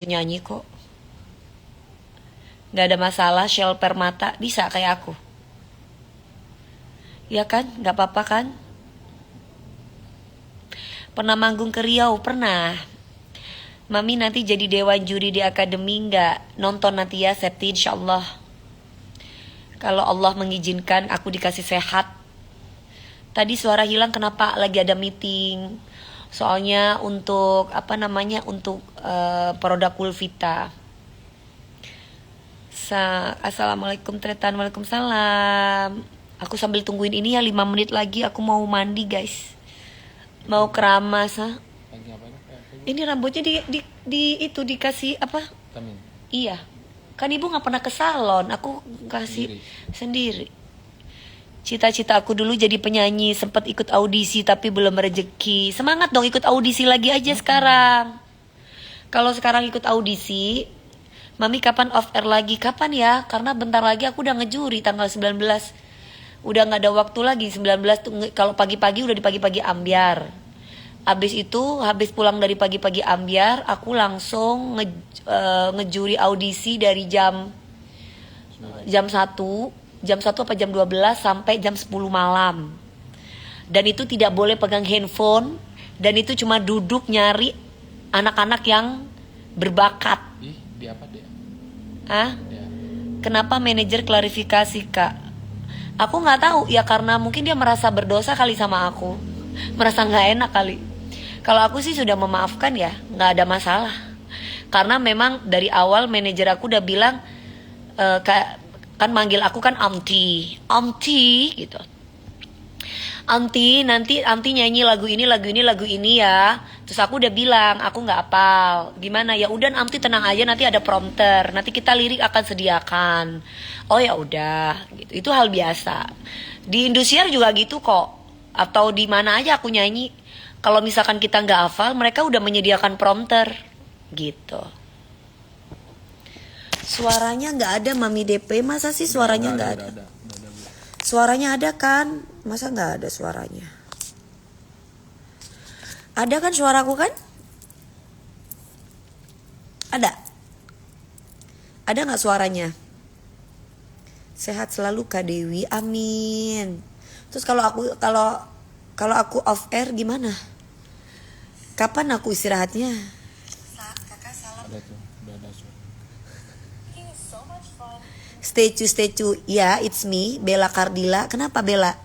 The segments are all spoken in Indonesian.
nyanyi kok. Gak ada masalah, shell permata bisa kayak aku. Ya kan, gak apa-apa kan. Pernah manggung ke Riau, pernah. Mami nanti jadi dewan juri di akademi gak? Nonton nanti ya Septi insyaallah. Kalau Allah mengizinkan aku dikasih sehat. Tadi suara hilang kenapa? Lagi ada meeting. Soalnya untuk untuk produk Kulvita. Assalamualaikum Tretan, waalaikumsalam. Aku sambil tungguin ini ya 5 menit lagi aku mau mandi guys. Mau keramas ha? Ini rambutnya itu dikasih apa? Tamin. Iya. Kan ibu nggak pernah ke salon, aku kasih sendiri. Cita-cita aku dulu jadi penyanyi, sempat ikut audisi tapi belum rezeki. Semangat dong ikut audisi lagi aja sekarang. Kalau sekarang ikut audisi, Mami kapan off air lagi? Kapan ya? Karena bentar lagi aku udah ngejuri tanggal 19. Udah gak ada waktu lagi 19 tuh, kalau pagi-pagi udah di pagi-pagi ambiar. Habis itu, habis pulang dari pagi-pagi ambiar, aku langsung ngejuri audisi dari jam 1 apa jam 12 sampai jam 10 malam. Dan itu tidak boleh pegang handphone, dan itu cuma duduk nyari anak-anak yang berbakat. Di apa dia? Hah? Kenapa manajer klarifikasi kak? Aku nggak tahu ya, karena mungkin dia merasa berdosa kali sama aku, merasa nggak enak kali. Kalau aku sih sudah memaafkan ya, nggak ada masalah. Karena memang dari awal manajer aku udah bilang kan manggil aku kan Amti gitu. Nanti nyanyi lagu ini ya. Terus aku udah bilang aku nggak hafal. Gimana ya? Udah Amti tenang aja, nanti ada prompter. Nanti kita lirik akan sediakan. Oh ya udah, gitu. Itu hal biasa. Di Indosiar juga gitu kok. Atau di mana aja aku nyanyi. Kalau misalkan kita nggak hafal, mereka udah menyediakan prompter, gitu. Suaranya nggak ada Mami DP, masa sih suaranya nggak ada? Suaranya ada kan? Masa nggak ada suaranya? Ada kan suaraku kan? Ada? Ada nggak suaranya? Sehat selalu Kak Dewi, amin. Terus kalau aku off air gimana? Kapan aku istirahatnya? Kakak salam. Ada tuh, udah ada suara. Statue, ya it's me, Bella Cardila. Kenapa Bella?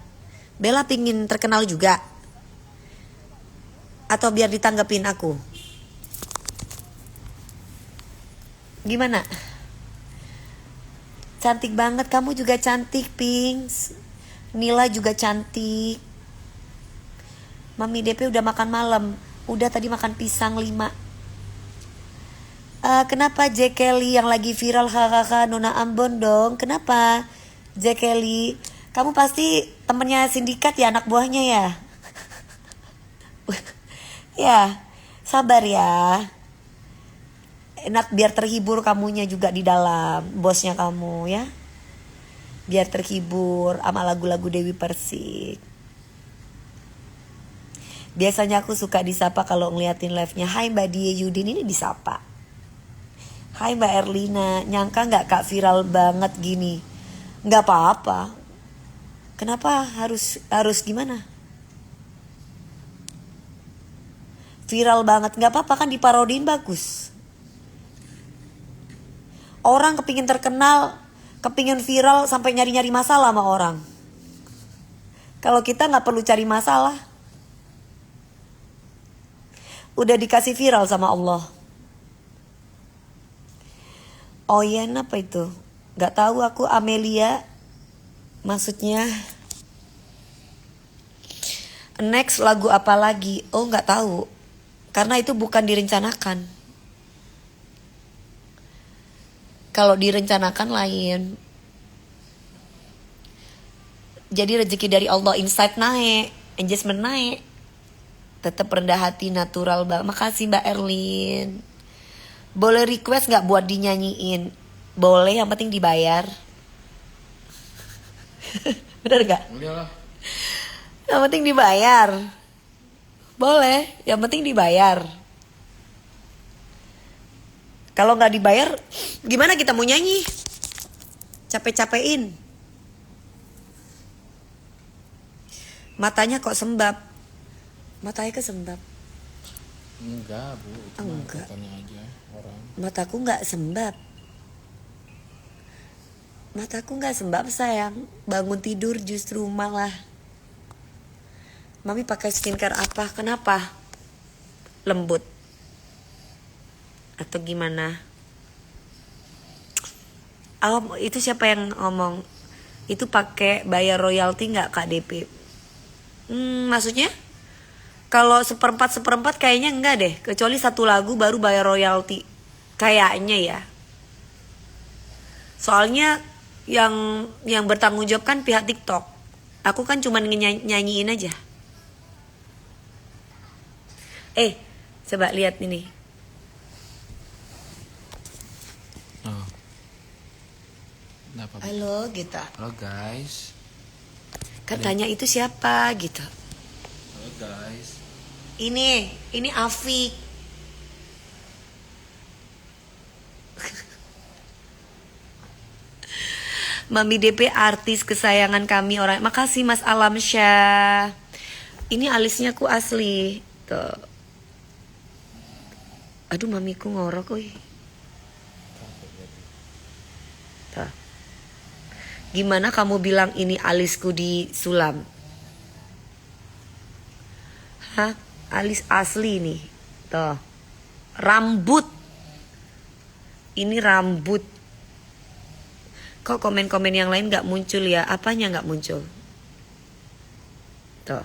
Bella pingin terkenal juga? Atau biar ditanggapin aku? Gimana? Cantik banget, kamu juga cantik Pink. Nila juga cantik. Mami DP udah makan malam. Udah tadi makan pisang 5. Kenapa Jack Kelly yang lagi viral hahaha Nona Ambon dong? Kenapa Jack Kelly? Kamu pasti temennya sindikat ya, anak buahnya ya? Ya, sabar ya. Enak biar terhibur kamunya juga di dalam, bosnya kamu ya. Biar terhibur sama lagu-lagu Dewi Persik. Biasanya aku suka disapa kalau ngeliatin live-nya. Hai Mbak Die Yudin, ini disapa. Hai Mbak Erlina, nyangka gak Kak viral banget gini? Gak apa-apa. Kenapa harus gimana? Viral banget, gak apa-apa kan, diparodiin bagus. Orang kepingin terkenal, kepingin viral sampai nyari-nyari masalah sama orang. Kalau kita gak perlu cari masalah. Udah dikasih viral sama Allah. Oh iya, apa itu? Gak tahu aku, Amelia. Maksudnya next lagu apa lagi? Oh gak tahu. Karena itu bukan direncanakan. Kalau direncanakan lain. Jadi rezeki dari Allah, insight naik, engagement naik. Tetap rendah hati, natural banget. Makasih Mbak Erlin. Boleh request gak buat dinyanyiin? Boleh, yang penting dibayar. Bener gak? Udah lah. Yang penting dibayar. Boleh, yang penting dibayar. Kalau nggak dibayar, gimana kita mau nyanyi? Capek-capekin. Matanya kok sembab. Matanya kesembab. Enggak bu, itu mah Enggak. katanya aja orang. Mataku nggak sembab. Mataku nggak sembab sayang. Bangun tidur justru malah. Mami pakai skincare apa? Kenapa? Lembut. Atau gimana? Oh, itu siapa yang ngomong? Itu pakai bayar royalti nggak KDP? Maksudnya? Kalau seperempat kayaknya enggak deh. Kecuali satu lagu baru bayar royalti. Kayaknya ya. Soalnya yang bertanggung jawab kan pihak TikTok. Aku kan cuma nyanyiin aja. Coba lihat ini. Oh. Kenapa bu? Halo gitu. Halo guys. Kan tanya itu siapa gitu. Halo guys. Ini Afik. Mami DP artis kesayangan kami orang. Makasih Mas Alamsyah. Ini alisnya ku asli. Tuh. Aduh mamiku ngorok wih. Tuh. Gimana kamu bilang ini alisku disulam? Hah? Alis asli nih. Tuh. Rambut. Ini rambut. Kok komen-komen yang lain gak muncul ya? Apanya gak muncul? Tuh.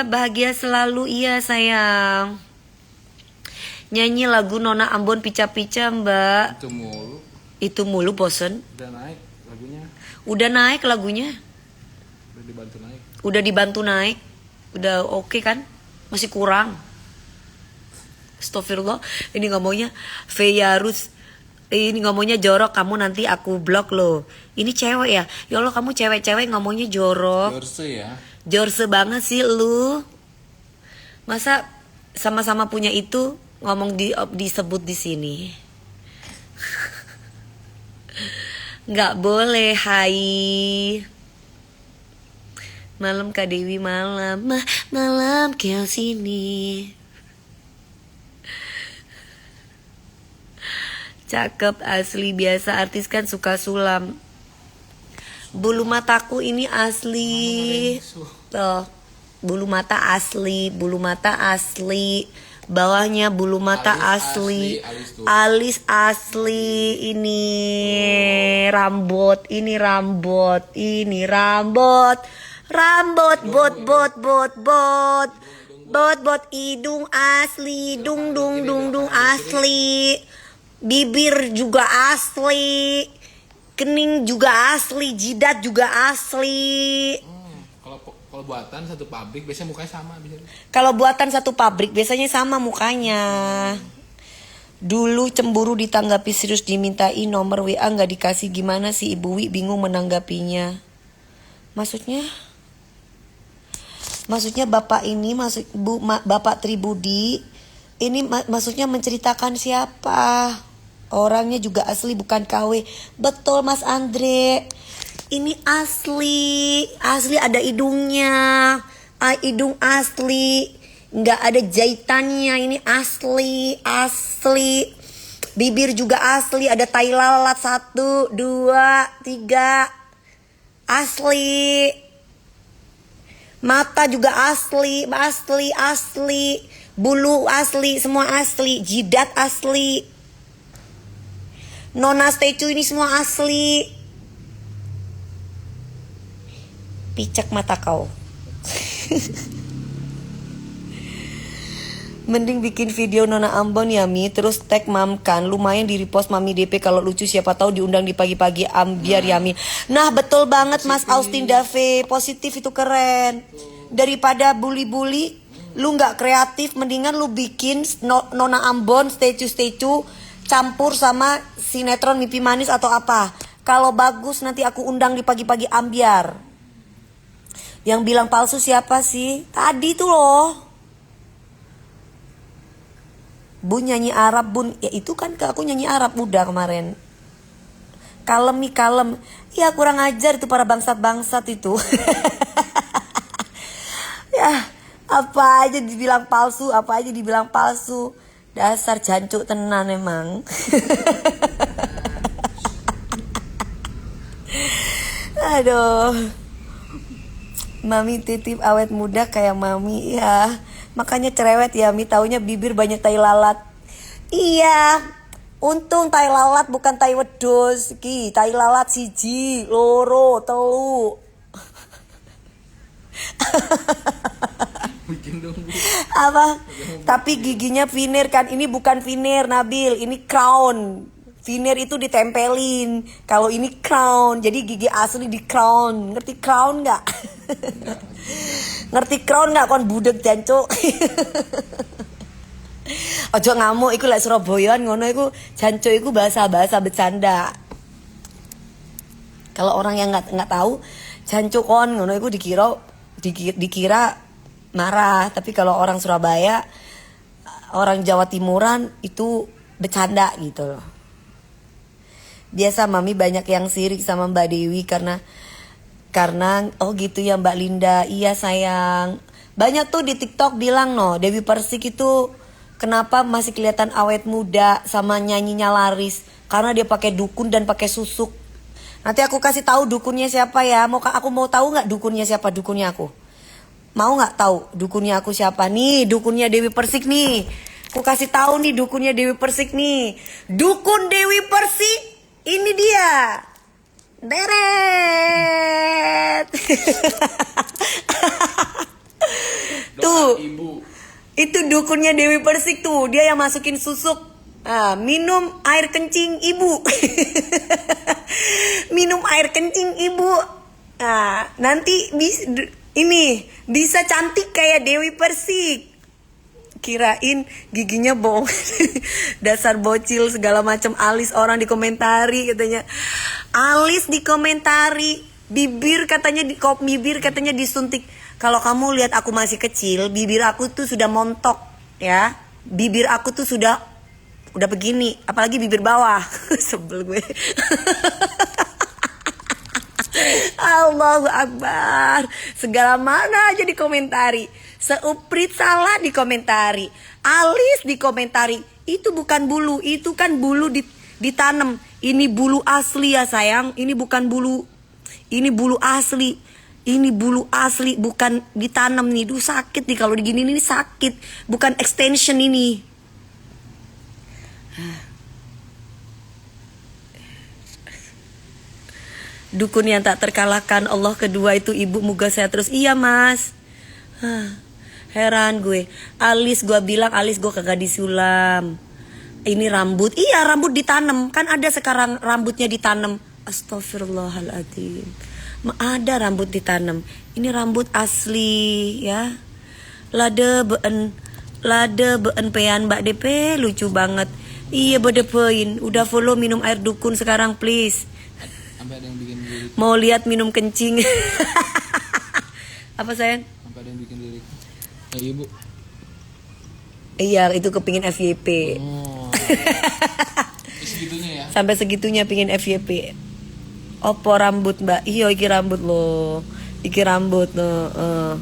Bahagia selalu iya sayang. Nyanyi lagu Nona Ambon pica-pica mbak. Itu mulu. Itu mulu bosen. Udah naik lagunya. Udah naik lagunya. Udah dibantu naik. Udah dibantu naik. Udah oke kan? Masih kurang. Astagfirullah. Ini ngomongnya Feyarus. Ini ngomongnya jorok. Kamu nanti aku blok loh. Ini cewek ya. Ya Allah kamu cewek-cewek ngomongnya jorok. Jorse ya. Jorse banget sih lu. Masa sama-sama punya itu ngomong disebut di sini. Nggak boleh, hai. Malam Kak Dewi malam, malam ke sini. Cakep asli, biasa artis kan suka sulam. Bulu mataku ini asli. Tuh, bulu mata asli, bulu mata asli. Bawahnya bulu mata asli. Alis asli. Ini rambut, ini rambut, ini rambut. Rambut bot hidung asli, dung asli. Bibir juga asli. Kening juga asli, jidat juga asli. Kalau buatan satu pabrik biasanya mukanya sama bisa. Kalau buatan satu pabrik biasanya sama mukanya. Dulu cemburu ditanggapi serius dimintai nomor WA nggak dikasih, gimana sih Ibu Wi bingung menanggapinya. Maksudnya bapak ini Bapak Tribudi ini maksudnya menceritakan siapa? Orangnya juga asli bukan KW. Betul Mas Andre. Ini asli ada hidungnya, hidung asli, nggak ada jahitannya. Ini asli. Bibir juga asli, ada tai lalat 1, 2, 3, asli. Mata juga asli. Bulu asli, semua asli. Jidat asli. Nona statue ini semua asli. Picak mata kau. Mending bikin video Nona Ambon ya Mi, terus tag Mam kan, lumayan di repost Mami DP kalau lucu, siapa tahu diundang di pagi-pagi ambiar ya Mi. Nah betul banget Mas Austin Dave, positif itu keren. Daripada bully-bully, lu nggak kreatif, mendingan lu bikin Nona Ambon statue campur sama sinetron Mimpi Manis atau apa. Kalau bagus nanti aku undang di pagi-pagi ambiar. Yang bilang palsu siapa sih? Tadi tuh loh. Bun nyanyi Arab bun. Ya itu kan aku nyanyi Arab udah kemarin. Kalem nih kalem. Ya kurang ajar itu para bangsat-bangsat itu. Ya apa aja dibilang palsu. Apa aja dibilang palsu. Dasar jancuk tenan emang. Aduh. Mami titip awet muda kayak mami ya. Makanya cerewet ya Mi, taunya bibir banyak tai lalat. Iya. Untung tai lalat bukan tai wedhus. Ki, tai lalat siji, loro, telu. Bikin dong Bu. Apa? Tapi giginya veneer kan. Ini bukan veneer Nabil, ini crown. Veneer itu ditempelin. Kalau ini crown, jadi gigi asli di crown. Ngerti crown nggak? Ngerti crown nggak kon budek jancuk? Ojo ngamuk, iku lek Surabayaan ngono iku jancuk iku bahasa-bahasa bercanda. Kalau orang yang nggak tahu jancuk kon ngono iku dikira marah. Tapi kalau orang Surabaya, orang Jawa Timuran itu bercanda gitu loh. Biasa mami banyak yang sirik sama Mbak Dewi karena oh gitu ya Mbak Linda. Iya sayang. Banyak tuh di TikTok bilang no, Dewi Persik itu kenapa masih kelihatan awet muda sama nyanyinya laris? Karena dia pakai dukun dan pakai susuk. Nanti aku kasih tahu dukunnya siapa ya. Aku mau tahu nggak dukunnya siapa dukunnya aku? Mau nggak tahu dukunnya aku siapa? Nih dukunnya Dewi Persik nih. Aku kasih tahu nih dukunnya Dewi Persik nih. Dukun Dewi Persik. Ini dia. Deret. Tuh. Ibu. Itu dukunnya Dewi Persik tuh. Dia yang masukin susuk. Minum air kencing ibu. Minum air kencing ibu. Nanti bisa cantik kayak Dewi Persik. Kirain giginya bohong. Dasar bocil segala macam alis orang dikomentari katanya. Alis dikomentari, bibir katanya disuntik. Kalau kamu lihat aku masih kecil, bibir aku tuh sudah montok ya. Bibir aku tuh udah begini, apalagi bibir bawah. Sebel gue. Allahu Akbar. Segala mana aja dikomentari. Seuprit salah dikomentari. Alis dikomentari. Itu bukan bulu, itu kan bulu ditanam. Ini bulu asli ya sayang. Ini bukan bulu. Ini bulu asli. Ini bulu asli, bukan ditanam nih. Duh sakit nih kalau digini ini sakit. Bukan extension ini. Dukun yang tak terkalahkan, Allah kedua itu ibu, moga saya terus. Iya mas. Heran gue. Alis gue bilang alis gue kagak disulam. Ini rambut. Iya rambut ditanam. Kan ada sekarang rambutnya ditanam. Astagfirullahaladzim. Ada rambut ditanam. Ini rambut asli ya. Lade been pean Mbak DP lucu banget. Iya bedepein. Udah follow minum air dukun sekarang please. Sampai ada yang bikin lirik. Mau lihat minum kencing. Apa sayang? Sampai ada yang bikin lirik. Ibu. Iya itu kepingin FYP. Oh. Segitunya ya. Sampai segitunya pingin FYP. Opo rambut mbak? Iya iki rambut loh. Iki rambut loh.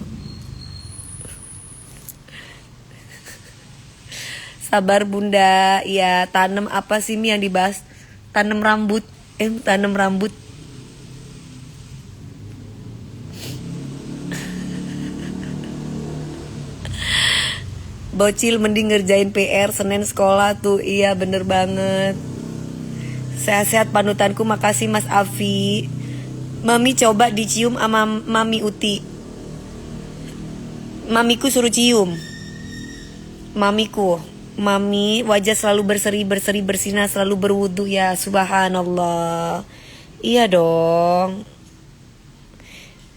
Sabar bunda. Ya tanam apa sih Mi yang dibahas? Tanam rambut. Tanam rambut. Bocil mending ngerjain PR Senin sekolah tuh. Iya bener banget. Sehat-sehat panutanku. Makasih Mas Afi. Mami coba dicium sama Mami Uti. Mamiku suruh cium. Mami wajah selalu berseri bersinar, selalu berwudu ya. Subhanallah. Iya dong.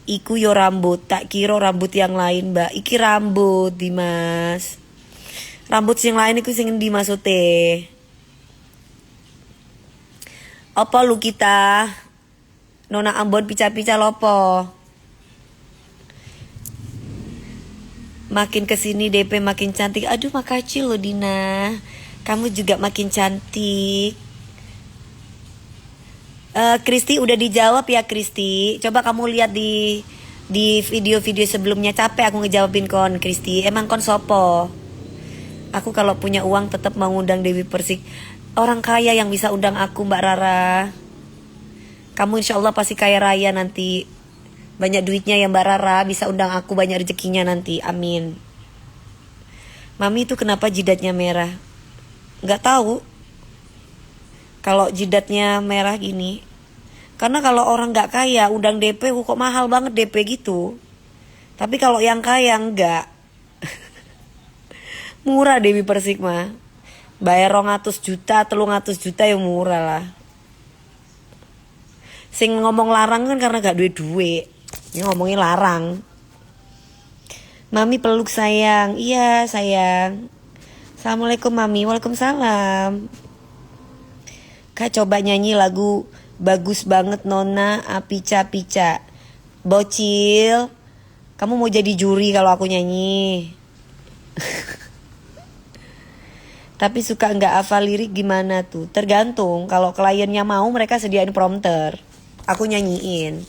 Iku yo rambut. Tak kira rambut yang lain mbak. Iki rambut Dimas. Rambut yang lain iku sing endi maksude? Apa lu kita? Nona Ambon pica-pica lopo? Makin kesini DP makin cantik. Aduh makasih loh Dina. Kamu juga makin cantik. Kristi udah dijawab ya Kristi. Coba kamu lihat di video-video sebelumnya, capek aku ngejawabin kon Kristi. Emang kon sopo? Aku kalau punya uang tetap mau ngundang Dewi Persik. Orang kaya yang bisa undang aku Mbak Rara. Kamu insya Allah pasti kaya raya nanti. Banyak duitnya ya Mbak Rara, bisa undang aku, banyak rezekinya nanti. Amin. Mami itu kenapa jidatnya merah? Nggak tahu. Kalau jidatnya merah gini. Karena kalau orang nggak kaya undang DP kok mahal banget DP gitu. Tapi kalau yang kaya enggak. Murah Dewi Persik mah. Bayar 200 juta, 300 juta yang murah lah. Sing ngomong larang kan karena gak duit-duit. Ini ngomongin larang. Mami peluk sayang. Iya sayang. Assalamualaikum Mami. Waalaikumsalam. Kak coba nyanyi lagu bagus banget Nona Apica Pica. Bocil, kamu mau jadi juri kalau aku nyanyi. Tapi suka nggak hafal lirik gimana tuh? Tergantung. Kalau kliennya mau mereka sediain prompter. Aku nyanyiin.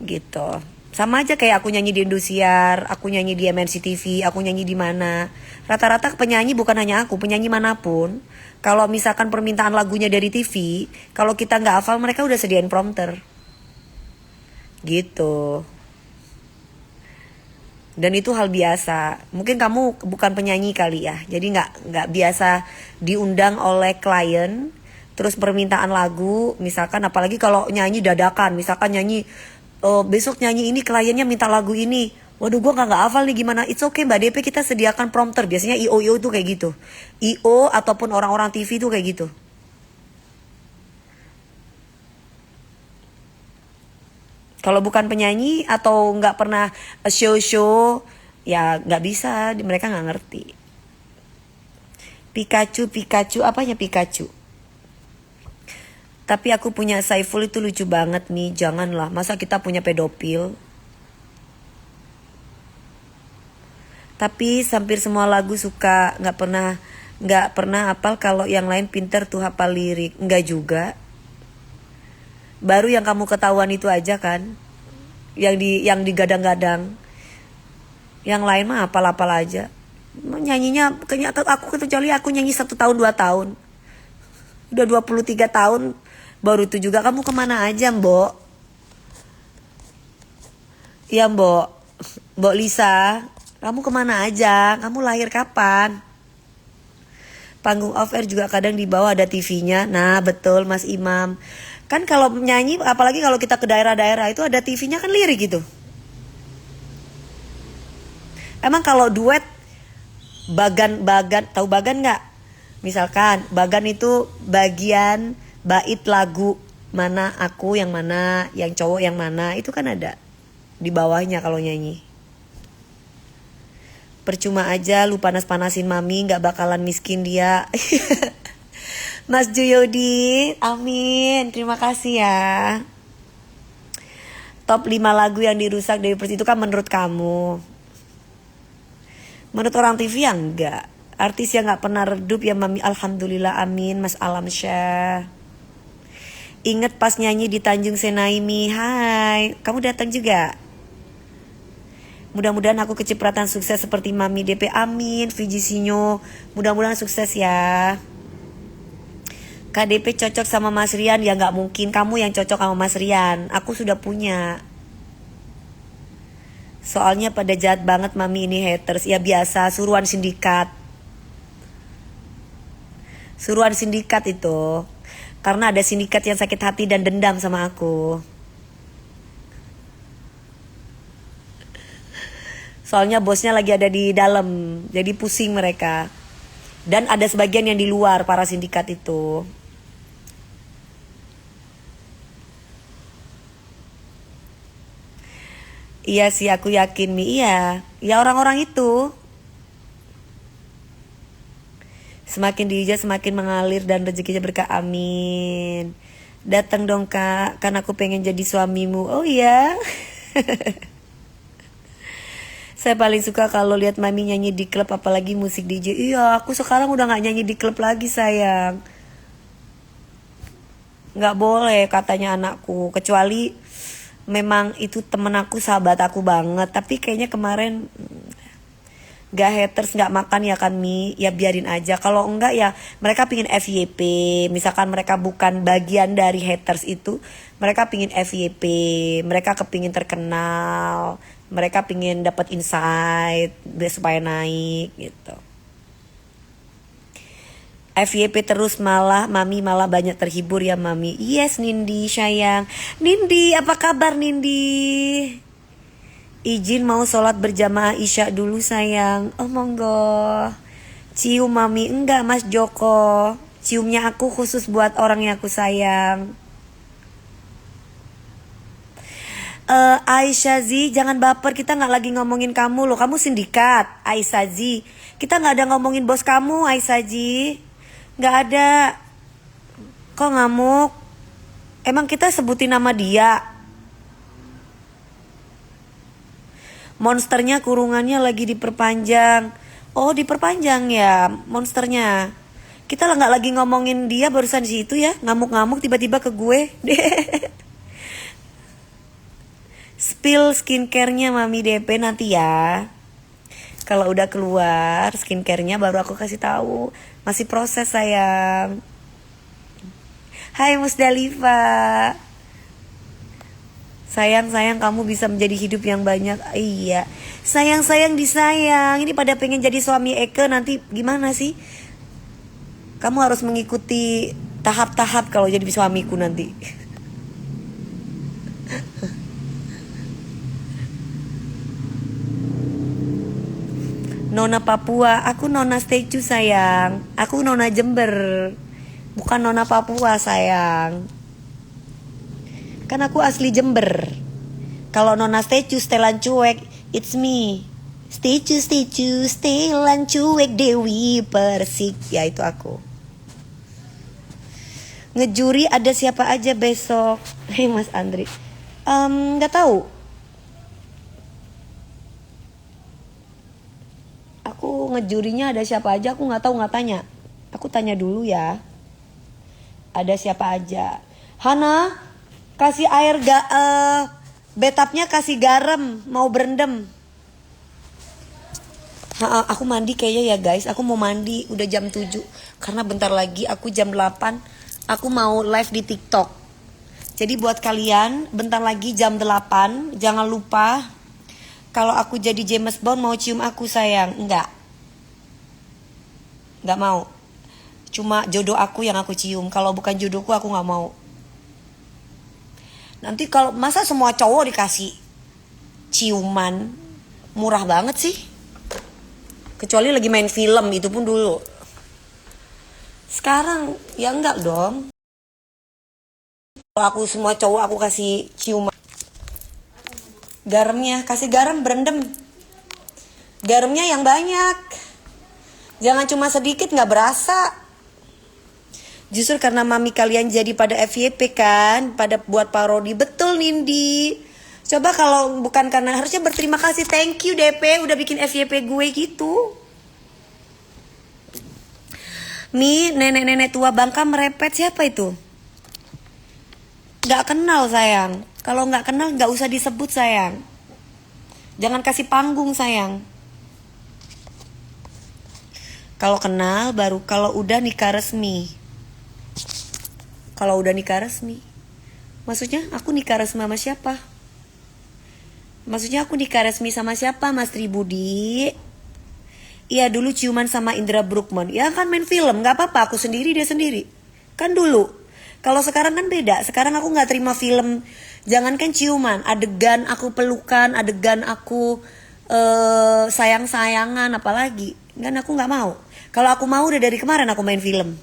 Gitu. Sama aja kayak aku nyanyi di Indosiar, aku nyanyi di MNC TV, aku nyanyi di mana. Rata-rata penyanyi bukan hanya aku, penyanyi manapun. Kalau misalkan permintaan lagunya dari TV, kalau kita nggak hafal mereka udah sediain prompter. Gitu. Dan itu hal biasa. Mungkin kamu bukan penyanyi kali ya, jadi nggak biasa diundang oleh klien. Terus permintaan lagu, misalkan apalagi kalau nyanyi dadakan, misalkan nyanyi besok nyanyi ini kliennya minta lagu ini. Waduh gue nggak hafal nih gimana. It's okay Mbak DP, kita sediakan prompter. Biasanya IO itu kayak gitu. IO ataupun orang-orang TV itu kayak gitu. Kalau bukan penyanyi atau nggak pernah show-show, ya nggak bisa, mereka nggak ngerti. Pikachu, apanya Pikachu? Tapi aku punya Saiful itu lucu banget nih, janganlah. Masa kita punya pedofil? Tapi hampir semua lagu suka, nggak pernah hafal. Kalau yang lain pinter tuh hafal lirik, nggak juga. Baru yang kamu ketahuan itu aja kan, yang digadang-gadang. Yang lain mah hafal-hafal aja. Nyanyinya, aku kecuali aku nyanyi 1 tahun 2 tahun. Udah 23 tahun, baru itu juga. Kamu kemana aja Mbok? Iya Mbok Lisa, kamu kemana aja? Kamu lahir kapan? Panggung off air juga kadang di bawah ada TV-nya. Nah betul Mas Imam. Kan kalau nyanyi, apalagi kalau kita ke daerah-daerah itu ada TV-nya kan lirik gitu. Emang kalau duet bagan, tahu bagan nggak? Misalkan bagan itu bagian bait lagu mana, aku yang mana, yang cowok yang mana, itu kan ada di bawahnya kalau nyanyi. Percuma aja lu panas-panasin Mami, nggak bakalan miskin dia. Mas Juyodi, amin, terima kasih ya. Top 5 lagu yang dirusak Dewi Persik itu kan menurut kamu. Menurut orang TV ya enggak. Artis yang gak pernah redup ya Mami, alhamdulillah amin. Mas Alam Syah. Ingat pas nyanyi di Tanjung Senaimi. Hai, kamu datang juga? Mudah-mudahan aku kecipratan sukses seperti Mami DP, amin. Fiji Sinyo, mudah-mudahan sukses ya. KDP cocok sama Mas Rian, ya gak mungkin. Kamu yang cocok sama Mas Rian, aku sudah punya. Soalnya pada jahat banget Mami ini haters. Ya biasa, suruhan sindikat. Suruhan sindikat itu. Karena ada sindikat yang sakit hati dan dendam sama aku. Soalnya bosnya lagi ada di dalam, jadi pusing mereka. Dan ada sebagian yang di luar para sindikat itu. Iya sih, aku yakin Mi, iya. Ya orang-orang itu. Semakin dihujat semakin mengalir dan rezekinya berkah, amin. Datang dong Kak, kan aku pengen jadi suamimu. Oh iya. Saya paling suka kalau lihat mami nyanyi di klub, apalagi musik DJ. Iya, aku sekarang udah nggak nyanyi di klub lagi sayang. Nggak boleh katanya anakku, kecuali memang itu temen aku, sahabat aku banget. Tapi kayaknya kemarin gak haters, gak makan ya kan Mi, ya biarin aja. Kalau enggak ya mereka pingin FYP. Misalkan mereka bukan bagian dari haters itu, mereka pingin FYP, mereka kepingin terkenal, mereka pingin dapat insight supaya naik gitu. FYP terus malah Mami malah banyak terhibur ya Mami. Yes Nindi sayang. Nindi apa kabar Nindi? Izin mau sholat berjamaah Isya dulu sayang. Oh monggo. Cium Mami. Enggak Mas Joko. Ciumnya aku khusus buat orang yang aku sayang. Aisyah Zi, jangan baper, kita nggak lagi ngomongin kamu loh. Kamu sindikat Aisyah Zi. Kita nggak ada ngomongin bos kamu Aisyah Zi. Nggak ada. Kok ngamuk? Emang kita sebutin nama dia? Monsternya kurungannya lagi diperpanjang. Oh diperpanjang ya monsternya. Kita nggak lagi ngomongin dia barusan di situ ya. Ngamuk-ngamuk tiba-tiba ke gue. Spill skincare-nya Mami DP nanti ya. Kalau udah keluar skincare-nya baru aku kasih tahu. Masih proses sayang. Hai Musdalifah. Sayang kamu bisa menjadi hidup yang banyak. Iya. Sayang disayang. Ini pada pengen jadi suami Eke nanti gimana sih? Kamu harus mengikuti tahap-tahap kalau jadi suamiku nanti. Nona Papua, aku Nona Statue sayang. Aku Nona Jember. Bukan Nona Papua sayang. Kan aku asli Jember. Kalau Nona Statue setelan cuek, it's me. Statue, setelan cuek Dewi Persik. Ya itu aku. Ngejuri ada siapa aja besok? Hei Mas Andri. Gak tahu. Aku ngejurinya ada siapa aja, aku nggak tahu, nggak tanya. Aku tanya dulu ya. Ada siapa aja? Hana, kasih air betapnya kasih garam, mau berendam. Aku mandi kayaknya ya guys. Aku mau mandi udah jam 7 karena bentar lagi aku jam 8 aku mau live di TikTok. Jadi buat kalian bentar lagi jam 8 jangan lupa. Kalau aku jadi James Bond mau cium aku sayang? Enggak mau. Cuma jodoh aku yang aku cium. Kalau bukan jodohku aku gak mau. Nanti kalau masa semua cowok dikasih ciuman, murah banget sih. Kecuali lagi main film, itu pun dulu. Sekarang ya enggak dong. Kalau aku semua cowok aku kasih ciuman. Garamnya, kasih garam berendam. Garamnya yang banyak. Jangan cuma sedikit gak berasa. Justru karena mami kalian jadi pada FYP kan, pada buat parodi. Betul Nindi. Coba kalau bukan karena, harusnya berterima kasih. Thank you DP udah bikin FYP gue gitu. Mi, nenek-nenek tua Bangka merepet, siapa itu? Gak kenal sayang. Kalau gak kenal gak usah disebut sayang. Jangan kasih panggung sayang. Kalau kenal baru, kalau udah nikah resmi. Kalau udah nikah resmi. Maksudnya aku nikah resmi sama siapa? Maksudnya aku nikah resmi sama siapa Mas Tribudi? Iya dulu ciuman sama Indra Bruggman. Ya kan main film, gak apa-apa, aku sendiri dia sendiri. Kan dulu. Kalau sekarang kan beda. Sekarang aku gak terima film. Jangankan ciuman, adegan aku pelukan, adegan aku sayang-sayangan, apalagi. Kan aku gak mau. Kalau aku mau udah dari kemarin aku main film.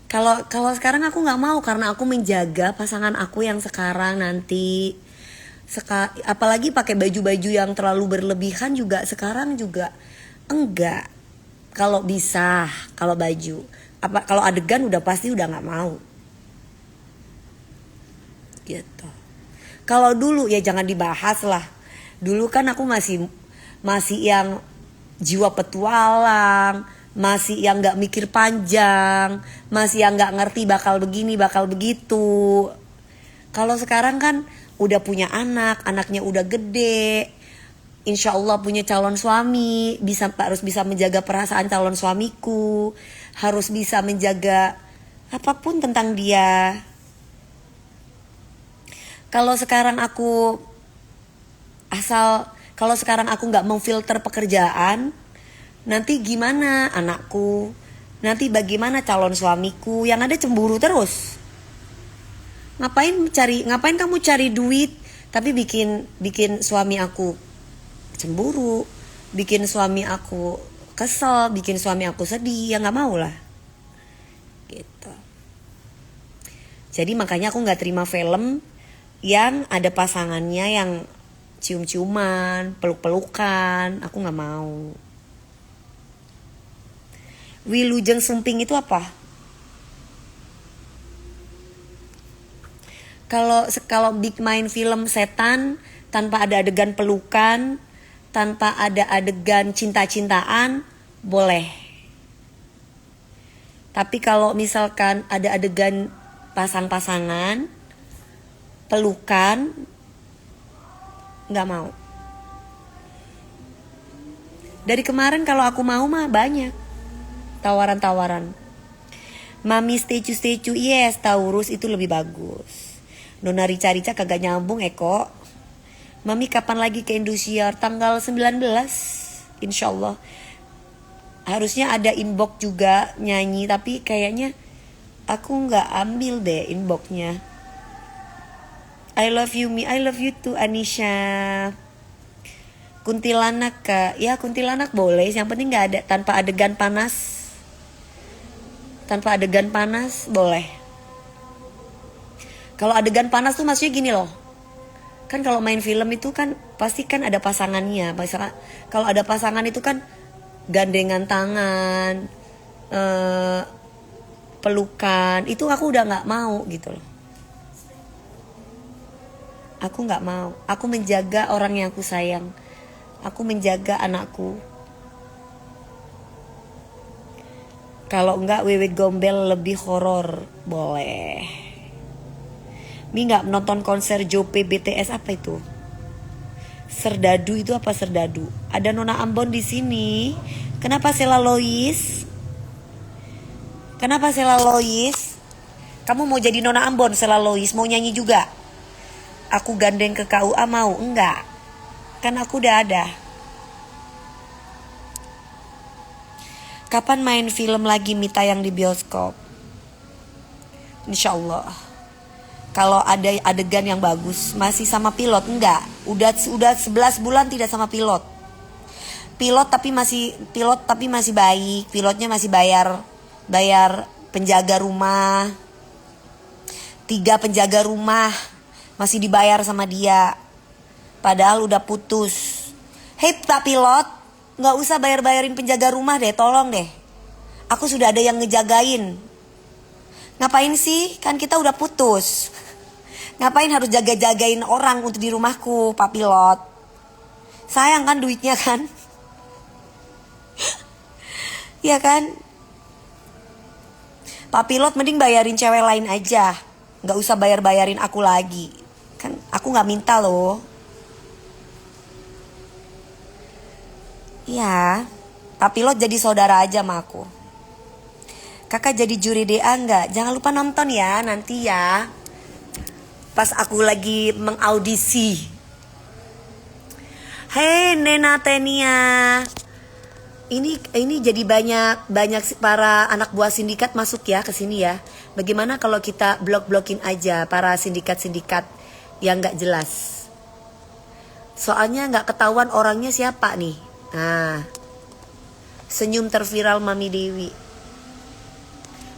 Kalau sekarang aku gak mau karena aku menjaga pasangan aku yang sekarang nanti. Apalagi pakai baju-baju yang terlalu berlebihan juga sekarang juga enggak. Kalau bisa, kalau baju, kalau adegan udah pasti udah nggak mau. Gitu. Kalau dulu ya jangan dibahas lah. Dulu kan aku masih yang jiwa petualang, masih yang nggak mikir panjang, masih yang nggak ngerti bakal begini bakal begitu. Kalau sekarang kan udah punya anak, anaknya udah gede, insya Allah punya calon suami, harus bisa menjaga perasaan calon suamiku, harus bisa menjaga apapun tentang dia. Kalau sekarang aku nggak memfilter pekerjaan, nanti gimana anakku, nanti bagaimana calon suamiku, yang ada cemburu terus. Ngapain kamu cari duit tapi bikin suami aku cemburu, bikin suami aku kesel, bikin suami aku sedih, ya nggak mau lah gitu. Jadi makanya aku nggak terima film yang ada pasangannya yang cium-ciuman, peluk-pelukan, aku nggak mau. Wilujeng Sumping itu apa? Kalau big main film setan tanpa ada adegan pelukan, tanpa ada adegan cinta-cintaan, boleh. Tapi kalau misalkan ada adegan pasang-pasangan, pelukan, nggak mau. Dari kemarin kalau aku mau mah banyak tawaran-tawaran. Mami statue yes, Taurus itu lebih bagus. Nona Rica-Rica kagak nyambung Eko. Mami kapan lagi ke Indosiar? Tanggal 19 insya Allah. Harusnya ada inbox juga nyanyi, tapi kayaknya aku gak ambil deh inboxnya. I love you me, I love you too Anisha. Kuntilanak kak, ya kuntilanak boleh, yang penting gak ada tanpa adegan panas. Tanpa adegan panas boleh. Kalau adegan panas tuh maksudnya gini loh. Kan kalau main film itu kan pasti kan ada pasangannya. Kalau ada pasangan itu kan gandengan tangan, pelukan. Itu aku udah gak mau gitu loh. Aku gak mau. Aku menjaga orang yang aku sayang. Aku menjaga anakku. Kalau enggak Wewe Gombel lebih horor, boleh. Mi nggak nonton konser Jope BTS apa itu? Serdadu itu apa Serdadu? Ada Nona Ambon di sini. Kenapa Sela Lois? Kenapa Sela Lois? Kamu mau jadi Nona Ambon Sela Lois? Mau nyanyi juga? Aku gandeng ke KUA mau? Enggak. Kan aku udah ada. Kapan main film lagi Mi tayang di bioskop? Insya Allah. Kalau ada adegan yang bagus, masih sama pilot? Enggak. Udah 11 bulan tidak sama pilot. Pilot tapi masih baik. Pilotnya masih bayar penjaga rumah. 3 penjaga rumah masih dibayar sama dia. Padahal udah putus. Hei Pak Pilot, nggak usah bayarin penjaga rumah deh, tolong deh. Aku sudah ada yang ngejagain. Ngapain sih? Kan kita udah putus. Ngapain harus jaga-jagain orang untuk di rumahku, Pak Pilot? Sayang kan duitnya kan? Iya kan? Pak Pilot mending bayarin cewek lain aja. Gak usah bayarin aku lagi. Kan aku gak minta loh. Iya, Pak Pilot jadi saudara aja sama aku. Kakak jadi juri DA nggak? Jangan lupa nonton ya nanti ya. Pas aku lagi mengaudisi. Hei Nena Tenia. Ini jadi banyak para anak buah sindikat masuk ya ke sini ya. Bagaimana kalau kita blok-blokin aja para sindikat-sindikat yang nggak jelas? Soalnya nggak ketahuan orangnya siapa nih. Nah, senyum terviral Mami Dewi.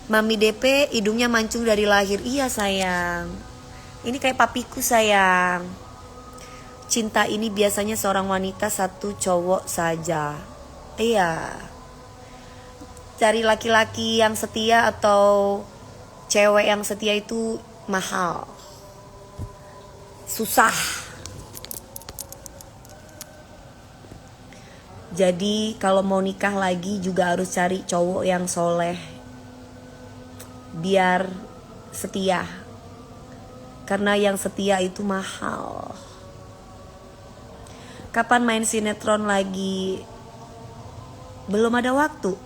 Mami DP hidungnya mancung dari lahir. Iya sayang. Ini kayak papiku sayang. Cinta ini biasanya seorang wanita satu cowok saja. Iya. Cari laki-laki yang setia atau cewek yang setia itu mahal. susah. Jadi kalau mau nikah lagi juga harus cari cowok yang soleh, biar setia. Karena yang setia itu mahal. Kapan main sinetron lagi? Belum ada waktu.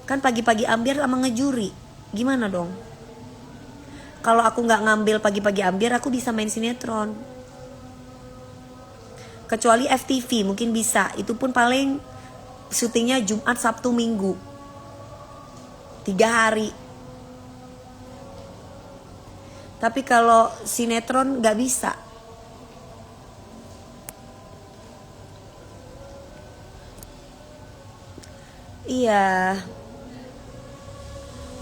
Kan pagi-pagi ambiar sama ngejuri. Gimana dong? Kalau aku gak ngambil pagi-pagi ambiar, aku bisa main sinetron. Kecuali FTV mungkin bisa. Itu pun paling syutingnya Jumat, Sabtu, Minggu. 3 hari. Tapi kalau sinetron gak bisa. Iya.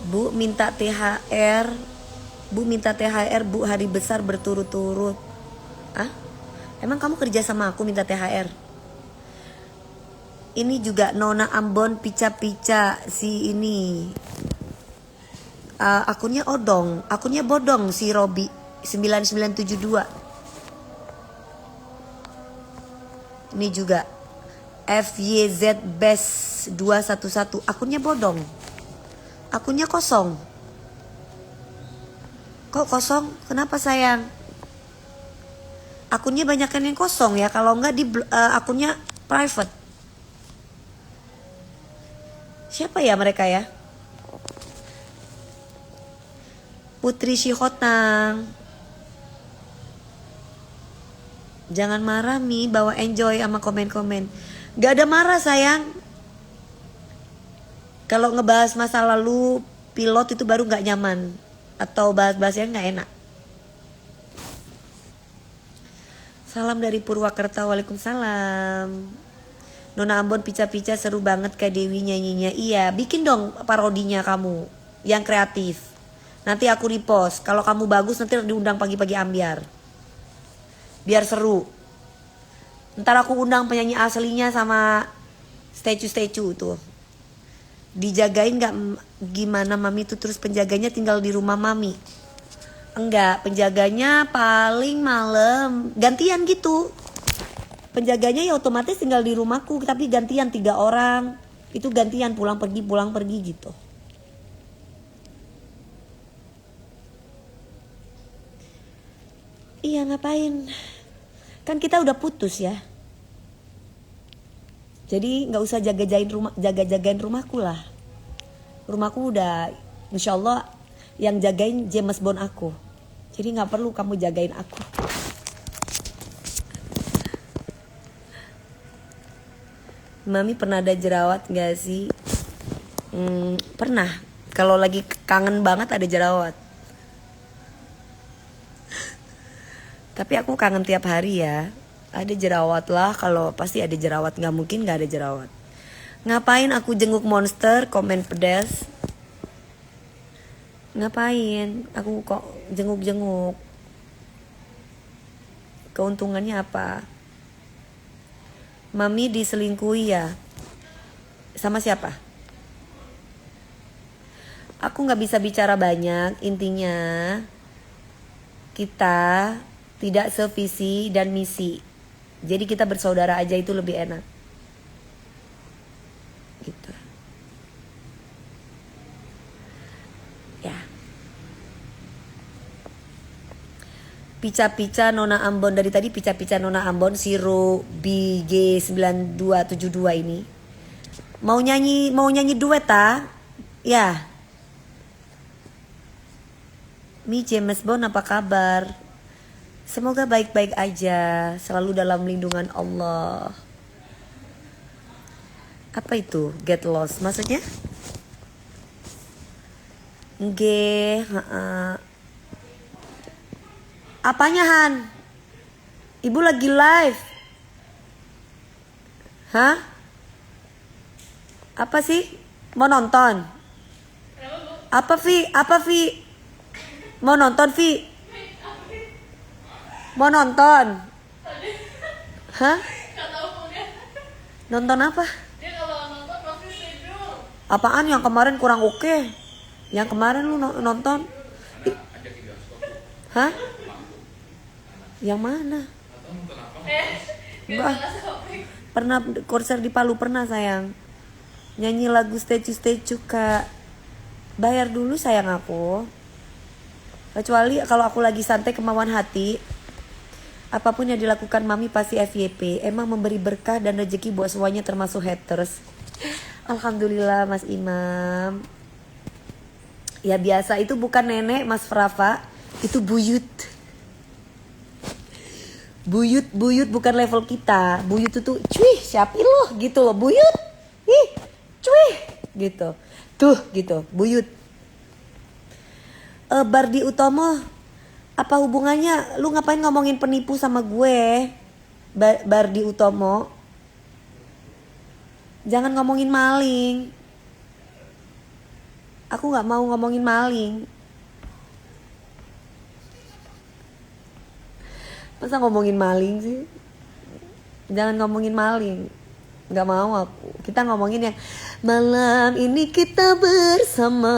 Bu minta THR. Bu minta THR, Bu, hari besar berturut-turut. Ah? Emang kamu kerja sama aku minta THR? Ini juga Nona Ambon pica-pica si ini. Akunnya odong, akunnya bodong si Robi 9972. Ini juga FYZ Best 211, akunnya bodong. Akunnya kosong. Kok kosong? Kenapa sayang? Akunnya banyak yang kosong ya. Kalau enggak di akunnya private. Siapa ya mereka ya? Putri Syihotang. Jangan marah Mi, bawa enjoy sama komen-komen. Gak ada marah sayang. Kalau ngebahas masa lalu pilot itu baru gak nyaman. Atau bahas-bahasnya gak enak. Salam dari Purwakarta, waalaikumsalam. Nona Ambon pica-pica seru banget Kak Dewi nyanyinya. Iya, bikin dong parodinya kamu yang kreatif. Nanti aku repost. Kalau kamu bagus nanti diundang pagi-pagi ambiar. Biar seru. Ntar aku undang penyanyi aslinya sama statue-statue tuh. Dijagain gak gimana Mami tuh, terus penjaganya tinggal di rumah Mami? Enggak, penjaganya paling malam gantian gitu. Penjaganya ya otomatis tinggal di rumahku, tapi gantian 3 orang. Itu gantian pulang pergi gitu. Iya, ngapain? Kan kita udah putus ya. Jadi gak usah jaga-jagain rumahku lah. Rumahku udah insya Allah yang jagain James Bond aku. Jadi gak perlu kamu jagain aku. Mami pernah ada jerawat gak sih? Pernah. Kalau lagi kangen banget ada jerawat. Tapi aku kangen tiap hari ya. Ada jerawat lah, kalau pasti ada jerawat. Gak mungkin gak ada jerawat. Ngapain aku jenguk monster? Komen pedas. Ngapain aku kok jenguk-jenguk? Keuntungannya apa? Mami diselingkuhi ya? Sama siapa? Aku gak bisa bicara banyak. Intinya kita tidak sevisi dan misi. Jadi kita bersaudara aja itu lebih enak. Gitu. Ya. Pica-pica Nona Ambon, dari tadi pica-pica Nona Ambon Siru BG9272 ini. Mau nyanyi duet ta? Ya. Mi James Bond apa kabar? Semoga baik-baik aja, selalu dalam lindungan Allah. Apa itu get lost? Maksudnya? Apanya Han? Ibu lagi live. Hah? Apa sih? Mau nonton? Apa Vi? Mau nonton Vi? Mau nonton? Hah? Nonton apa? Dia kalau nonton pasti tidur. Apaan yang kemarin kurang oke? Yang kemarin lu nonton? Hah? Yang mana? Kita Mbak, pernah konser di Palu, pernah sayang. Nyanyi lagu statue Kak. Bayar dulu sayang aku. Kecuali kalau aku lagi santai kemauan hati, apapun yang dilakukan mami pasti FYP. Emang memberi berkah dan rezeki buat semuanya termasuk haters. Alhamdulillah Mas Imam. Ya biasa, itu bukan nenek Mas Frafa, itu buyut. Buyut bukan level kita. Buyut itu cuy, siapa lo gitu loh, buyut. Ih, cuy gitu. Tuh gitu, buyut. Bardi Utomo, apa hubungannya? Lu ngapain ngomongin penipu sama gue? Bardi Utomo, jangan ngomongin maling. Aku gak mau ngomongin maling. Masa ngomongin maling sih? Jangan ngomongin maling. Gak mau aku. Kita ngomongin yang malam ini kita bersama,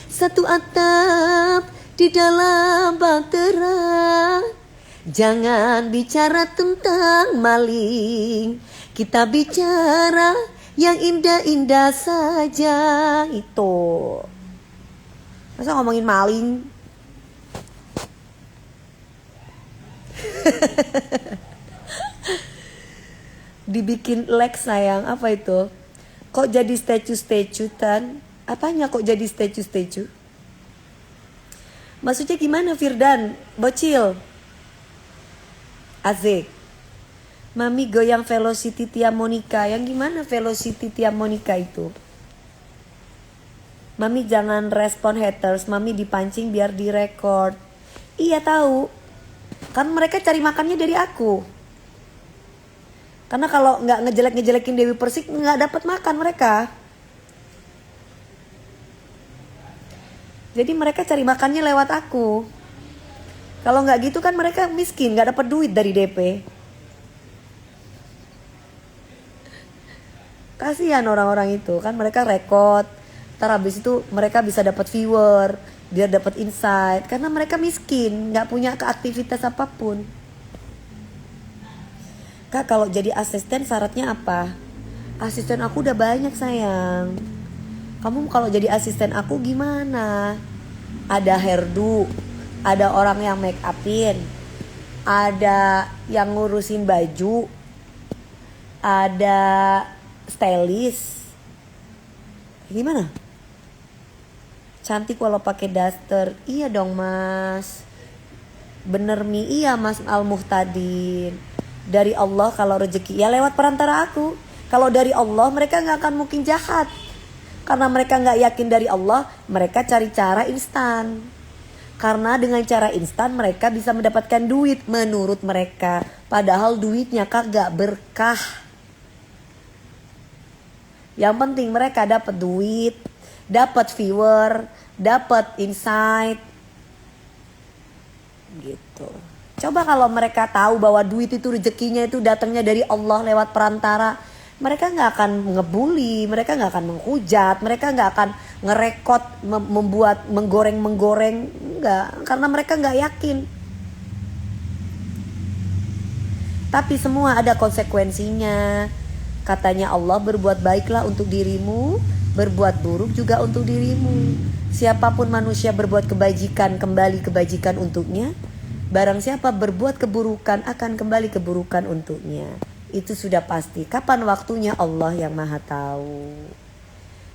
satu atap di dalam bahtera. Jangan bicara tentang maling, kita bicara yang indah-indah saja. Itu. Masa ngomongin maling? Dibikin like sayang. Apa itu? Kok jadi statue-statue-tan? Apanya kok jadi statue-statue? Maksudnya gimana Firdan? Bocil. Asik. Mami goyang Velocity Tia Monica. Yang gimana Velocity Tia Monica itu? Mami jangan respon haters. Mami dipancing biar direkord. Iya tahu. Kan mereka cari makannya dari aku. Karena kalau nggak ngejelek-ngejelekin Dewi Persik nggak dapat makan mereka. Jadi mereka cari makannya lewat aku. Kalau nggak gitu kan mereka miskin, nggak dapat duit dari DP. Kasihan orang-orang itu kan, mereka rekod. Ntar habis itu mereka bisa dapat viewer, biar dapat insight. Karena mereka miskin, nggak punya aktivitas apapun. Kak, kalau jadi asisten syaratnya apa? Asisten aku udah banyak sayang. Kamu kalau jadi asisten aku gimana? Ada hairdo, ada orang yang make upin, ada yang ngurusin baju, ada stylist. Gimana? Cantik walau pakai daster. Iya dong mas. Bener Mi, iya Mas Al Muhtadin. Dari Allah kalau rezeki ya lewat perantara aku. Kalau dari Allah mereka gak akan mungkin jahat. Karena mereka gak yakin dari Allah, mereka cari cara instan. Karena dengan cara instan mereka bisa mendapatkan duit menurut mereka. Padahal duitnya kagak berkah. Yang penting mereka dapat duit, dapat viewer, dapat insight. Gitu. Coba kalau mereka tahu bahwa duit itu rezekinya itu datangnya dari Allah lewat perantara, mereka nggak akan ngebully, mereka nggak akan menghujat, mereka nggak akan ngerekod, membuat menggoreng, enggak, karena mereka nggak yakin. Tapi semua ada konsekuensinya. Katanya Allah, berbuat baiklah untuk dirimu, berbuat buruk juga untuk dirimu. Siapapun manusia berbuat kebajikan, kembali kebajikan untuknya. Barang siapa berbuat keburukan, akan kembali keburukan untuknya. Itu sudah pasti. Kapan waktunya Allah yang maha tahu.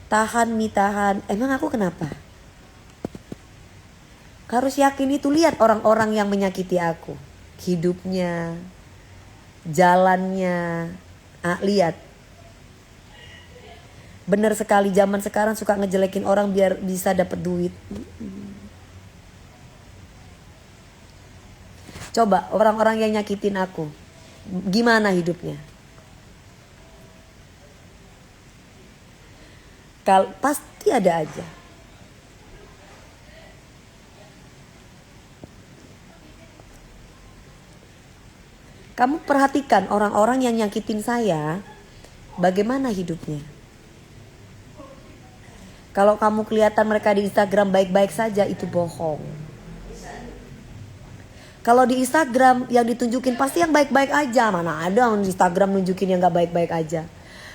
Tahan Mi, tahan. Emang aku kenapa? Harus yakin itu. Lihat orang-orang yang menyakiti aku. Hidupnya, jalannya. Lihat. Benar sekali zaman sekarang suka ngejelekin orang biar bisa dapat duit. Coba orang-orang yang nyakitin aku, gimana hidupnya? Pasti ada aja. Kamu perhatikan orang-orang yang nyakitin saya, bagaimana hidupnya? Kalau kamu kelihatan mereka di Instagram baik-baik saja, itu bohong. Kalau di Instagram yang ditunjukin pasti yang baik-baik aja. Mana ada yang di Instagram nunjukin yang gak baik-baik aja.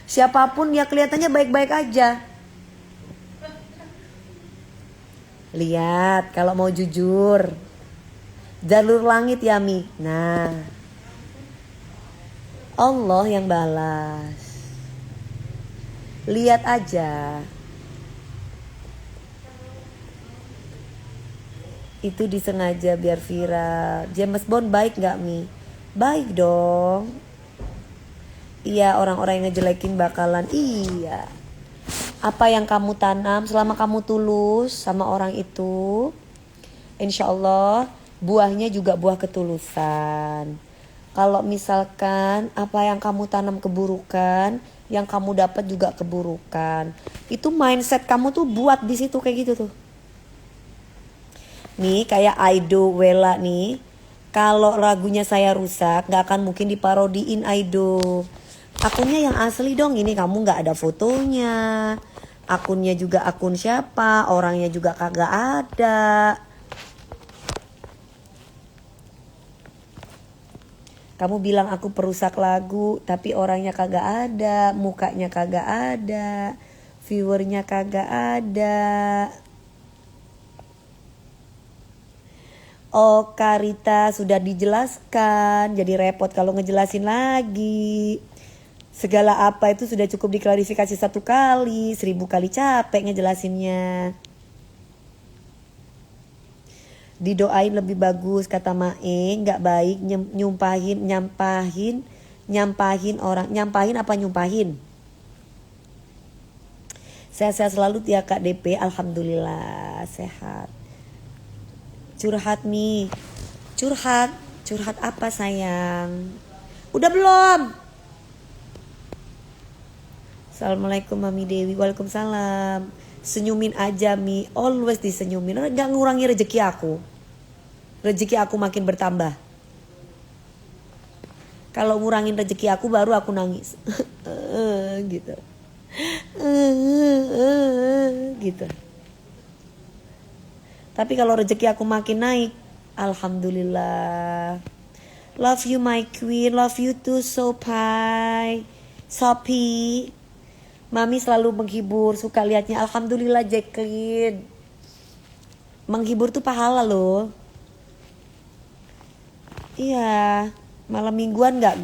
Siapapun ya kelihatannya baik-baik aja. Lihat kalau mau jujur. Jalur langit ya Mi. Nah, Allah yang balas. Lihat aja. Itu disengaja biar viral. James Bond baik gak Mi? Baik dong. Iya, orang-orang yang ngejelekin bakalan. Iya. Apa yang kamu tanam selama kamu tulus sama orang itu, insya Allah buahnya juga buah ketulusan. Kalau misalkan apa yang kamu tanam keburukan, yang kamu dapat juga keburukan. Itu mindset kamu tuh buat di situ kayak gitu tuh. Nih kayak Aido Wella nih. Kalau lagunya saya rusak gak akan mungkin diparodiin Aido. Akunnya yang asli dong. Ini kamu gak ada fotonya. Akunnya juga akun siapa. Orangnya juga kagak ada. Kamu bilang aku perusak lagu, tapi orangnya kagak ada, mukanya kagak ada, viewernya kagak ada. Oh Karita sudah dijelaskan, jadi repot kalau ngejelasin lagi. Segala apa itu sudah cukup diklarifikasi 1 kali, 1000 kali capek ngejelasinnya. Didoain lebih bagus kata Mae, nggak baik nyampahin orang. Nyampahin apa nyumpahin? Sehat-sehat selalu ya Kak DP, alhamdulillah sehat. Curhat Mi. Curhat apa sayang? Udah belum? Assalamualaikum Mami Dewi. Waalaikumsalam. Senyumin aja Mi. Always disenyumin. Gak ngurangi rezeki aku. Rezeki aku makin bertambah. Kalau ngurangin rezeki aku baru aku nangis. Gitu. Gitu. Tapi kalau rezeki aku makin naik, alhamdulillah. Love you my queen, love you too Sophie. Mami selalu menghibur, suka liatnya. Alhamdulillah Jacqueline. Menghibur tuh pahala loh. Iya, malam mingguan enggak.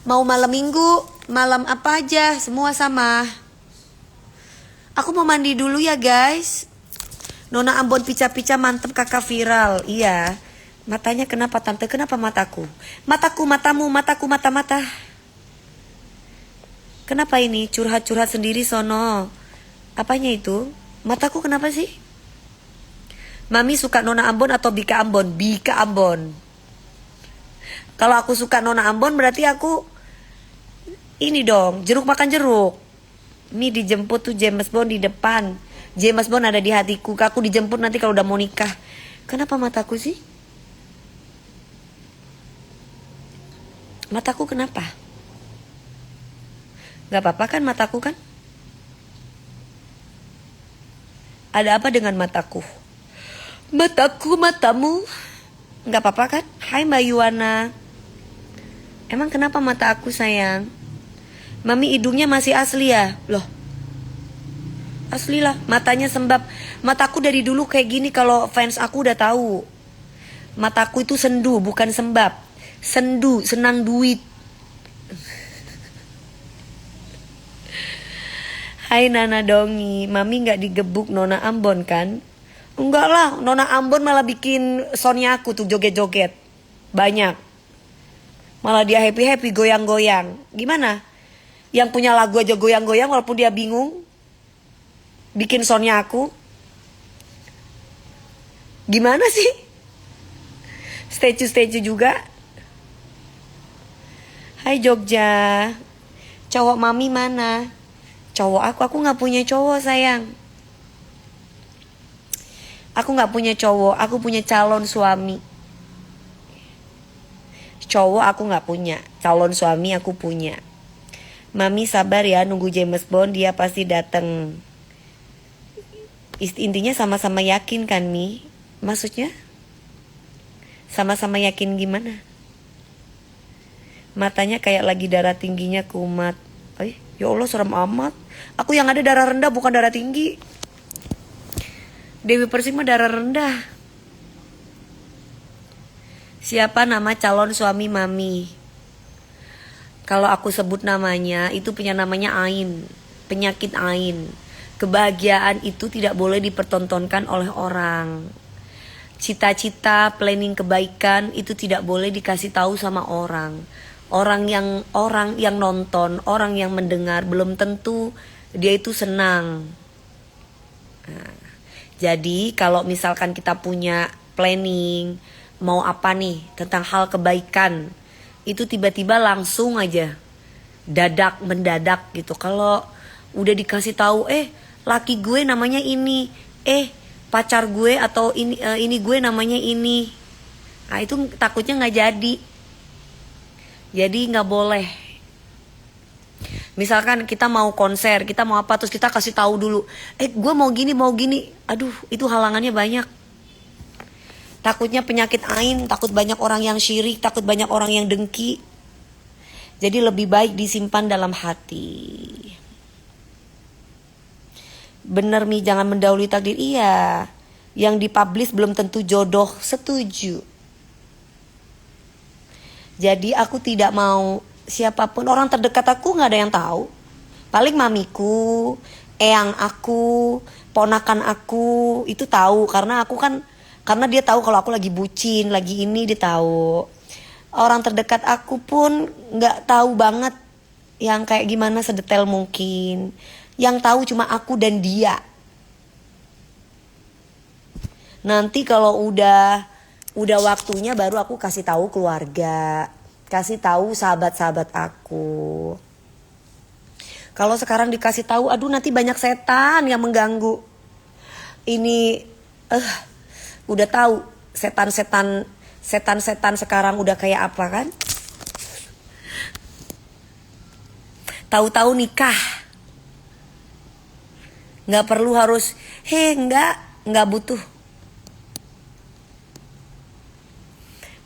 Mau malam minggu, malam apa aja, semua sama. Aku mau mandi dulu ya guys. Nona Ambon pica-pica mantep kakak viral. Iya. Matanya kenapa tante? Kenapa mataku? Mataku, matamu, mataku, mata-mata. Kenapa ini? Curhat-curhat sendiri sono. Apanya itu? Mataku kenapa sih? Mami suka Nona Ambon atau Bika Ambon? Bika Ambon. Kalau aku suka Nona Ambon berarti aku ini dong, jeruk makan jeruk. Mi dijemput tuh James Bond di depan. James Bond ada di hatiku. Aku dijemput nanti kalau udah mau nikah. Kenapa mataku sih? Mataku kenapa? Gak apa-apa kan mataku kan? Ada apa dengan mataku? Mataku, matamu. Gak apa-apa kan? Hai Mbak Yuwana. Emang kenapa mata aku sayang? Mami hidungnya masih asli ya? Loh. Asli lah, matanya sembab. Mataku dari dulu kayak gini, kalau fans aku udah tahu. Mataku itu sendu, bukan sembab. Sendu, senang duit. Hai Nana Dongi, Mami gak digebuk Nona Ambon kan? Enggak lah, Nona Ambon malah bikin Sonya aku tuh joget-joget. Banyak. Malah dia happy-happy, goyang-goyang. Gimana? Yang punya lagu aja goyang-goyang walaupun dia bingung. Bikin Sonya aku. Gimana sih? Statue juga. Hai Jogja. Cowok Mami mana? Cowok aku gak punya cowok sayang. Aku gak punya cowok, aku punya calon suami. Cowok aku gak punya, calon suami aku punya. Mami sabar ya, nunggu James Bond, dia pasti dateng. Intinya sama-sama yakin kan Mi? Maksudnya? Sama-sama yakin gimana? Matanya kayak lagi darah tingginya kumat. Ya Allah, serem amat. Aku yang ada darah rendah, bukan darah tinggi. Dewi Persik mah darah rendah. Siapa nama calon suami Mami? Kalau aku sebut namanya, itu punya namanya Ain. Penyakit Ain. Kebahagiaan itu tidak boleh dipertontonkan oleh orang. Cita-cita, planning kebaikan itu tidak boleh dikasih tahu sama orang. Orang yang nonton, orang yang mendengar belum tentu dia itu senang. Nah, jadi kalau misalkan kita punya planning mau apa nih tentang hal kebaikan, itu tiba-tiba langsung aja mendadak gitu. Kalau udah dikasih tahu, laki gue namanya ini, pacar gue atau ini gue namanya ini, nah itu takutnya nggak jadi. Jadi nggak boleh. Misalkan kita mau konser, kita mau apa, terus kita kasih tahu dulu, gue mau gini. Aduh, itu halangannya banyak. Takutnya penyakit ain, takut banyak orang yang syirik, takut banyak orang yang dengki. Jadi lebih baik disimpan dalam hati. Bener Mi, jangan mendahului takdir. Iya, yang dipublish belum tentu jodoh. Setuju. Jadi aku tidak mau siapapun, orang terdekat aku gak ada yang tahu. Paling mamiku, eyang aku, ponakan aku itu tahu. Karena dia tahu kalau aku lagi bucin, lagi ini, dia tahu. Orang terdekat aku pun gak tahu banget yang kayak gimana sedetail mungkin. Yang tahu cuma aku dan dia. Nanti kalau udah waktunya baru aku kasih tahu keluarga, kasih tahu sahabat-sahabat aku. Kalau sekarang dikasih tahu, aduh nanti banyak setan yang mengganggu. Ini udah tahu setan sekarang udah kayak apa kan? Tahu-tahu nikah. Nggak perlu harus, nggak butuh.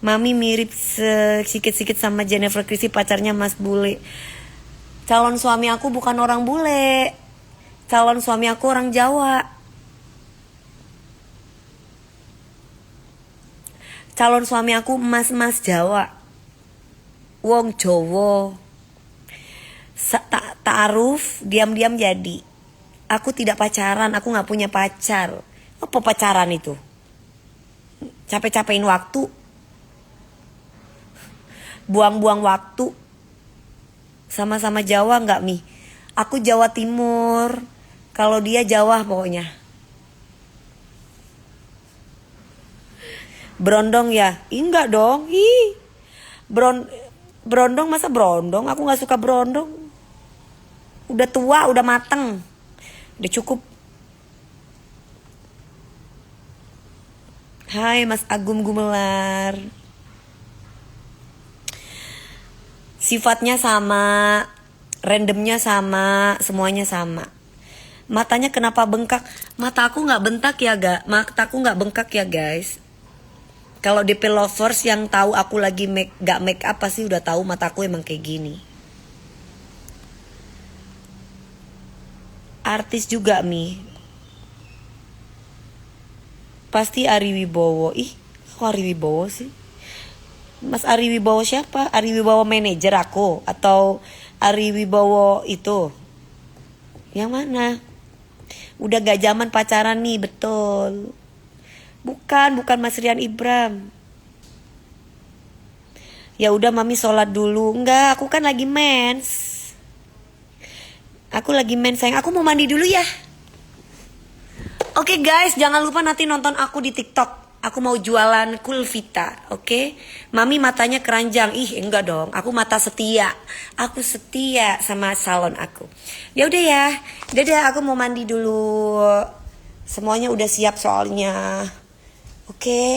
Mami mirip sedikit-sedikit sama Jennifer Christie, pacarnya Mas Bule. Calon suami aku bukan orang bule. Calon suami aku orang Jawa. Calon suami aku mas Jawa. Wong Jowo. Ta'aruf, diam-diam jadi. Aku tidak pacaran, aku gak punya pacar. Apa pacaran itu? Capek-capekin waktu. Buang-buang waktu. Sama-sama Jawa gak Mi? Aku Jawa Timur. Kalau dia Jawa pokoknya. Berondong ya? Enggak dong. Berondong masa berondong? Aku gak suka berondong. Udah tua, udah mateng. Udah cukup. Hai Mas Agum Gumelar. Sifatnya sama, randomnya sama, semuanya sama. Matanya kenapa bengkak? Mataku nggak bentak ya Mataku nggak bengkak ya guys. Kalau DP lovers yang tahu aku lagi gak make up pasti udah tahu mataku emang kayak gini. Artis juga Mi. Pasti Ari Wibowo. Kok Ari Wibowo sih? Mas Ari Wibowo siapa? Ari Wibowo manajer aku atau Ari Wibowo itu? Yang mana? Udah gak zaman pacaran nih, betul. Bukan Mas Rian Ibram. Ya udah Mami sholat dulu. Enggak, aku kan lagi mens. Aku lagi mens sayang. Aku mau mandi dulu ya. Oke guys, jangan lupa nanti nonton aku di TikTok. Aku mau jualan Kulvita, oke? Mami matanya keranjang. Enggak dong. Aku mata setia. Aku setia sama salon aku. Ya udah ya. Dadah, aku mau mandi dulu. Semuanya udah siap soalnya. Oke.